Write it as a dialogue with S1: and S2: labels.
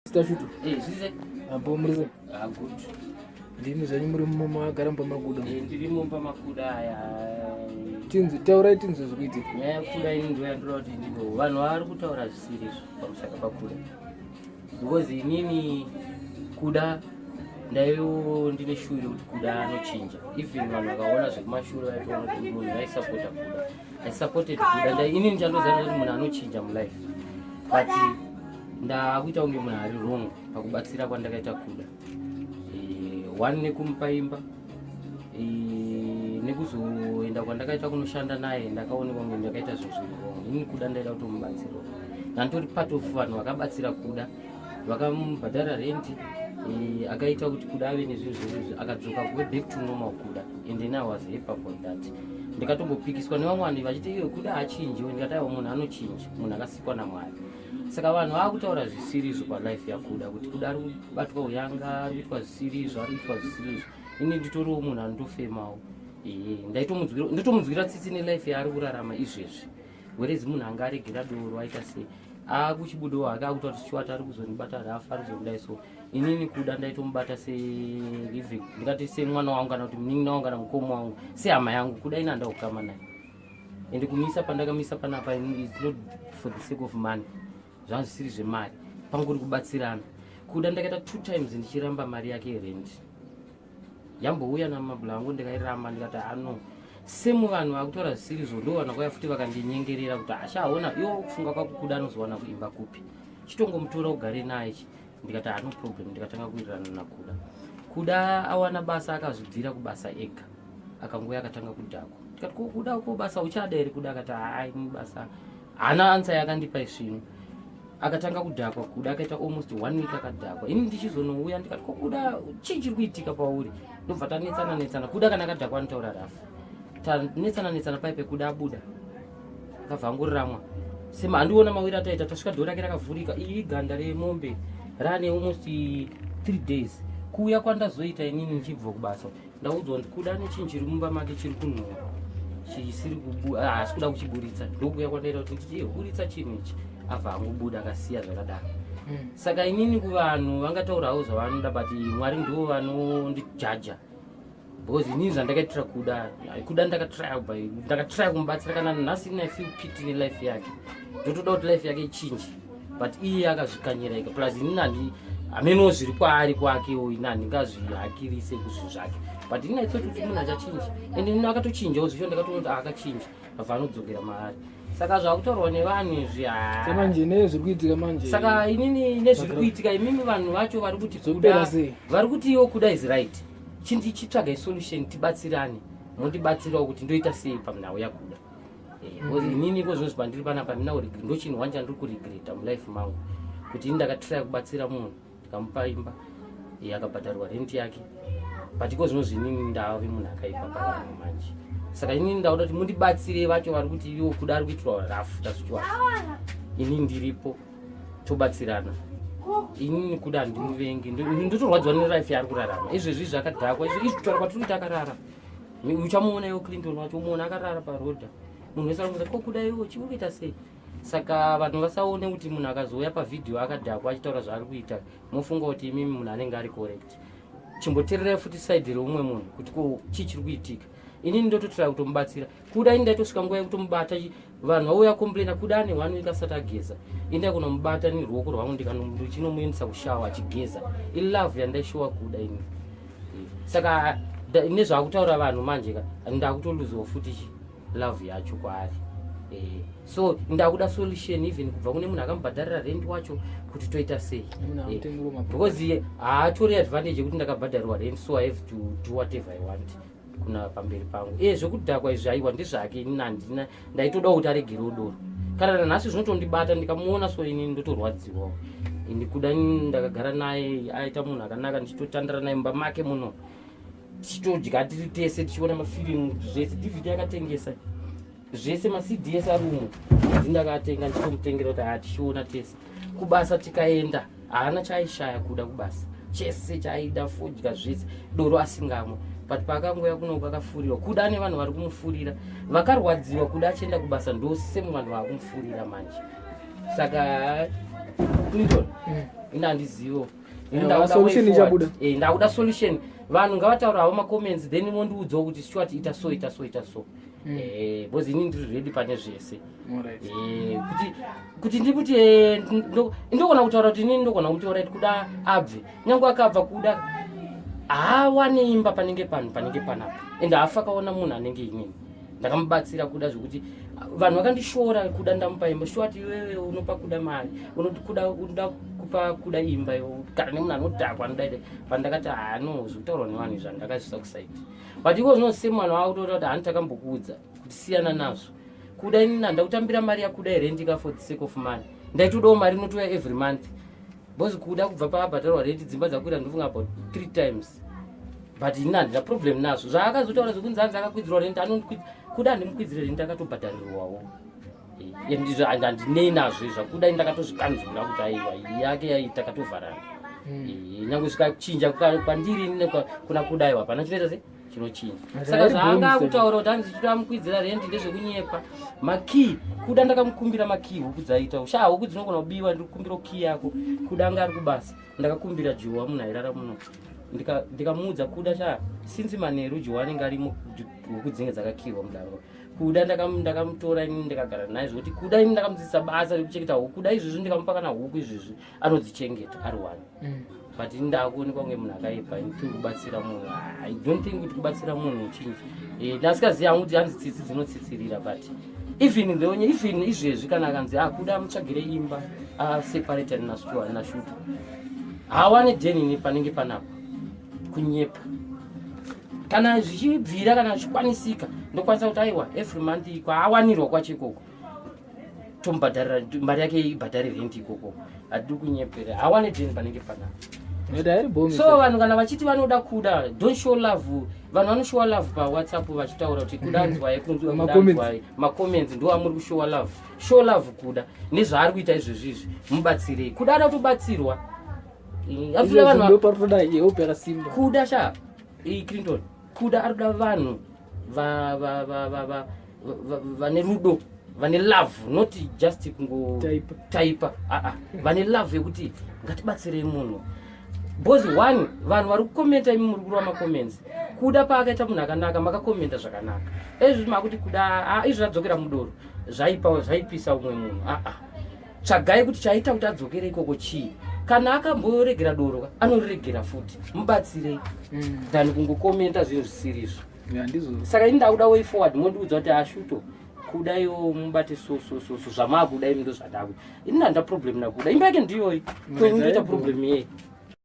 S1: Stashutu.
S2: Zize.
S1: Ambo murize.
S2: Good.
S1: Ndimi zvanyu muri mumagara pamakuda.
S2: Ndiri mumba makuda aya.
S1: Tinzi taurai tinzi zvikuiti.
S2: Nyaya yekuda ini ndo yandoti ndiko vanhu vari kutaura zvisiri pamusaka pakuda. Because inini kuda ndaiyo ndine shuri kuti kuda anochinja. Even vanhu vakaona zvekumashure vaitoona kuti munhu aisapota kuda. I supported kuda. Inini ndichandozana kuti munhu anochinja mulife. But ndakuita kunge munhu ari wrong pakubatsira kwandakaita kuda. One nekumupa imba, nekuzoenda kwandakaita kunoshanda naye ndakaonekwa kunge ndakaita zvinhu wrong. Inini kuda ndaida kutomubatsira. Nantori part of vanhu vakabatsira kuda, vakamubhadhara rent, akaita kuti kuda ave nezvinhu zvizvi, akadzoka kuve back to normal kuda. And then I was happy about that. Ndikatombopikiswa nevamwe vanhu vachiti iwe kuda hachinjiwe, ndikati aiwa munhu anochinja, munhu akasikwa naMwari. Saka vanhu vakutaura zvisirizvo palife yakuda kuti kuda ari kubatwa uyanga, ari kuitwa zvisirizvo, ari kuitwa zvisirizvo. Ini nditoriwo munhu anotofemawo. Ndatomudzwira tsitsi nelife yaari kurarama izvezvi. Whereas munhu anga aregera doro aita sei. Akuchibudawo hake akuta kuti chiwata ari kuzondibata rafu ari kuzondidai so. Inini kuda ndaitomubata ndingati semwana wangu kana kuti munin'ina wangu kana mukoma wangu, sehama yangu. Kuda ina ndaukama naye. Ende kumisa pandakamisa panapa it's not for the sake of money. Zvangu zvisiri zvemari, pangori kubatsirana. Kuda ndakaita 2 times ndichiramba mari yake rent. Yambouya namabhula angu ndikairamba ndikati ano semu vanhu vakutora zvisirizo ndo vanhu vakauya futi vakandinyengerera kuti achaona iwo kufunga kwako kuda anozowana kuimba kupi. Chitongomutora ugare naye ndikati no problem, ndikatanga kuwirirana nakuda. Kuda awana basa akazvibvira kubasa ega. Akangoya akatanga kudhakwa. Ndikati kuda uko basa uchada here? Kuda akati ni basa. Hana answer yakandipa zvino. Akatanga kudhakwa kuda akaita almost 1 week akadhakwa. Ini ndichizonouya ndikati kuda chii chiri kuitika pauri? Ndobva tanetsana kuda kana akadhakwa anotaura rafu. Tanetsana paipe kuda abuda. Akavhanguriramwa. Sema handiona mawiri ataita tasvika dhora rake rakavhurika. Iyi ganda remombe rane almost 3 days. Kuuya kwandazoita inini ndichibva kubasa. Ndaudzwa kuti kuda nechinjiri mumba make chiri kunhuhwa. Chisiri kubuda, asikuda kuchiburitsa. Ndokuya kwandaita kuti buritsa chinhu ichi. Abva angobuda akasiya zvakadaro. Saka inini kuvanhu vangataurawo zvavanoda but Mwari ndiwo vanondijaja. Because inini zvandakaitira kuda ndakatry kumubatsira kana nhasi ina feel pity nelife yake. Ndotoda kuti life yake ichinje. But iye akazvikanyira ega. Plus inini hameno zviri kwaari kwakewo ina handingazvihakirise kuzvinhu zvake. But inini I thought kuti munhu achachinja. And inini akatochinjawo zvicho ndakatoona kuti akachinja. Abva anodzokera maari. Saka zvakutaurwa nevanhu izvi
S1: manje nezviri kuitika manje.
S2: Saka inini nezviri kuitika imimi vanhu vacho vari kuti kuda vari kuti iwo kuda is right. Chitsvaga solution tibatsirane. Mondibatsirawo kuti ndoita sei panhau yakuda. Inini kozvino zvandiri panapa mina regret ndo chinhu wanja ndiri kuregreta mulife mangu. Kuti ndakatry kubatsira munhu ndikamupa imba. Akabhadharwa rent yake. But kozvino zvinini ndave munhu akaipa pavanhu manje. Saka inini ndauda kuti mundibatsire vacho vari kuti iwo kuda ari kuitirwa rafu tazvichwa. Inini ndiripo tobatsirana. Inini kuda handimuvengi ndotorwadzwa nelife yaari kurarama. Izvezvi zvakadhakwa izvi kutaura kwatiri kuti akarara. Uchamuona iwo Clinton wacho muona akarara parodha. Munhu wese anomuudza ko kuda iwo chiri kuita sei. Saka vanhu vasaone kuti munhu akazouya pavhidhiyo akadhakwa achitaura zvaari kuita mofunga kuti imimi munhu anenge ari correct. Chimbotererai futi side reumwe munhu kuti ko chii chiri kuitika. Inini ndototora kutomubatsira. Kuda ini ndaitosvika nguva yekutomubata vanhu vauya complaina kuda ane 1 week asati ageza. Inda kunomubata neruoko rwangu ndikanomuendesa kushawa achigeza. Ilove yandaishowa kuda ini. Saka nezvakutaura vanhu manje ndakutoluzawo futi love yacho kwaari. So ndakuda solution even kubva kune munhu akamubhadharira rent wacho kuti toita sei. Because haatori advantage yekuti ndakabhadharirwa rent so I have to do whatever I want. Kuna pamberi pangu zvokudhakwa izvi aiwa ndezvake inini ndaitoda kuti aregerewo doro. Kana nhasi zvinotondibata ndikamuona so inini ndotorwadziwawo. Ini kuda ndakagara naye aita munhu akanaka ndichitotandara naye mumba make muno. Tichitodya tiri tese tichiona mafilmu zvese DVD yakatengesa. Zvese maCDs arumo. Ndakatenga ndichomutengera kuti tichiona tese. Kubasa tikaenda haana chaishaya kuda kubasa. Chese chaida fodya zvese doro asingamwe. But pakangoya kuno kwakafurirwa kuda nevanhu vari kumufurira vakarwadziwa kuda achienda kubasa ndosise vanhu vari kumufurira manje. Saka Clinton ina ndizivo
S1: solution ichabuda
S2: ndakuda solution vanhu ngavataurawo macomments then mondiudzawo kuti Stuart ita so because ini ndiri ready pane zvese kuti ndikuti ndogona kutaura kuti inini ndogona kuti alright kuda abve nyange akabva kuda wane imba panenge panapa ende afa kaona munhu anenge inini ndakamubatsira kuda zvokuti vanhu vakandishora kuda ndamupa imba Stuart iwewe unopa kuda mari unoda kupa kuda imba kana nemunhu anodhakwa anodaide pandakati no zvokutaurwa nevanhu izvi andakazvisa kusaiti but iko zvinose mwana wako toda kuti hani takambokuudza kuti siyana nazvo kuda inini handakutambira mari yakuda irendika for the sake of money ndaitodawo mari inotouya every month because kuda kubva paabhatarwa renti dzimba dzakuita ndofunga about 3 times but ini handina problem nazvo zvaakazotaura zvokunzi hanzi akakwidzirwa renti kuda handimukwidzire renti akatobhatarirwawo handinei nazvo izvakuda ndakatozvikanzura kuti aiwa yake takatovharana nyange zvikachinja kwandiri kuna kudaiwa hapana chinoita se chinochinja saka zvaanga akutaura kuti hanzi chitamukwidzira renti ndezvekunyepa makii kuda ndakamukumbira makii huku dzaita huku dzinogona kubiwa ndikukumbira kii yako kuda anga ari kubasa ndakakumbira Jowa munhu airara muno ndikamuudza kuda sinzi manheru Jowa anenge arimo huku dzinenge dzakakiwa mudango kuda ndakamutora inini ndikagara naye zvokuti kuda ini ndakamudzidzisa basa rekuchengeta huku kuda izvezvi ndikamupa kana huku izvezvi anodzichengeta ari one but ini ndaakuonekwa kunge munhu akaipa tiri kubatsira munhu I don't think kuti kubatsira munhu chinji ndasikaziva kuti hanzi tsitsi dzinotsitsirira but even izvezvi kana akanzi kuda amutsvagire imba aseparatani nashuta hawane dhenini panenge panapa kunyepa kana zvichibvira kana zvichikwanisika ndokwanisa kuti aiwa every month kwaawanirwa kwacho ikoko tomubhadharira mari yake ibhadhare renti ikoko hatiri kunyepera hawane dheni panenge panapa so vanhu kana vachiti vanoda kuda don't show love vanhu vanoshowa love pawhatsapp vachitaura kuti kuda anzwai kunzwai macomments ndo amuri kushowa love show love kuda nezvaari kuita izvezvizvi mubatsirei kuda ada kutobatsirwa kuda Clinton kuda ari kuda vanhu vane rudo vane love not just kungotaipa vane love yekuti ngatibatsirei munhu because one vanhu vari kukomenta imi muri kurwa macomments kuda paakaita munhu akanaka makakomenta zvakanaka ezvi makuti kuda izvi zvadzokera mudoro zvaipisa umwe munhu tsvagai kuti chaita kuti adzokere ikoko chii kana akamboregera doro anoriregera futi mubatsirei than kungokomenta zvinhu zvisirizvo saka ini ndakuda way forward mondiudza kuti ashuto kudaiwo mubate so zvamaakuda imi ndo zvadakuda ini handina problem nakuda imba yake ndiyoyi kwemunoita problem yei